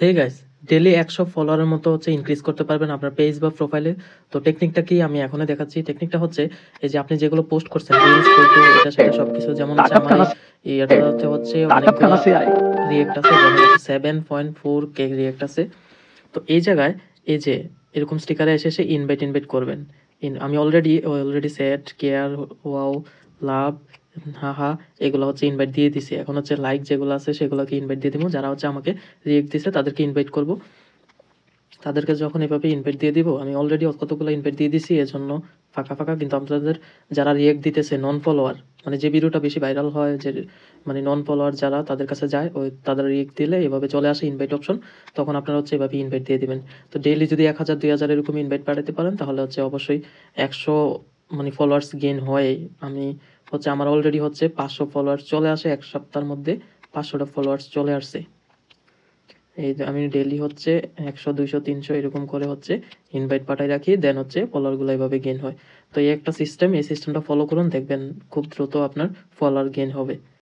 Hey guys, daily 100 ফলোয়ারের মতো increase করতে পারবেন আপনার পেজ বা প্রোফাইলে। তো টেকনিকটা কি আমি এখনই দেখাচ্ছি। টেকনিকটা হচ্ছে এই যে আপনি যেগুলো পোস্ট করছেন রিলস, ফটো, এটা সেটা সবকিছু, যেমন ताकत আমার कहाँ এই এটাতে ताकत অনেকগুলা कहाँ से आई? রিয়েক্ট আছে, যেমন 7.4K রিয়েক্ট আছে। তো এই জায়গায় এই যে এরকম স্টিকারে এসে ইনভাইট করবেন। আমি অলরেডি সেট, কেয়ার, ওয়াও, লাভ, হাহা, এগুলো ইনভাইট দিয়ে দিছি। এখন লাইক যেগুলো আছে সেগুলোকে ইনভাইট দিয়ে দিব। যারা আমাকে রিয়েক্ট দিছে তাদেরকে ইনভাইট করব। তাদেরকে যখন এভাবে ইনভাইট দিয়ে দিব, আমি অলরেডি কতগুলো ইনভাইট দিয়ে দিছি, এজন্য ফাঁকা ফাঁকা। কিন্তু আপনাদের যারা রিয়েক্ট দিতেছে নন ফলোয়ার, মানে যে ভিডিওটা বেশি ভাইরাল হয়, যে মানে নন ফলোয়ার যারা, তাদের কাছে যায়, ওই তাদের রিয়েক্ট দিলে এভাবে চলে আসে ইনভাইট অপশন। তখন আপনারা এভাবে ইনভাইট দিয়ে দিবেন। তো ডেইলি যদি 1000 2000 এরকম ইনভাইট পাঠাতে পারেন, তাহলে অবশ্যই 100 মানে ফলোয়ার্স গেইন হয়। আমি আমার অলরেডি 500 ফলোয়ার্স চলে আসে এক সপ্তাহের মধ্যে। 500টা ফলোয়ার্স চলে আসছে। এই যে আমি ডেইলি 100 200 300 এরকম করে ইনভাইট পাঠাই রাখি, দেন ফলোয়ারগুলো এভাবে গেইন হয়। তো এই একটা সিস্টেম, এই সিস্টেমটা ফলো করুন, দেখবেন খুব দ্রুত আপনার ফলোয়ার গেইন হবে।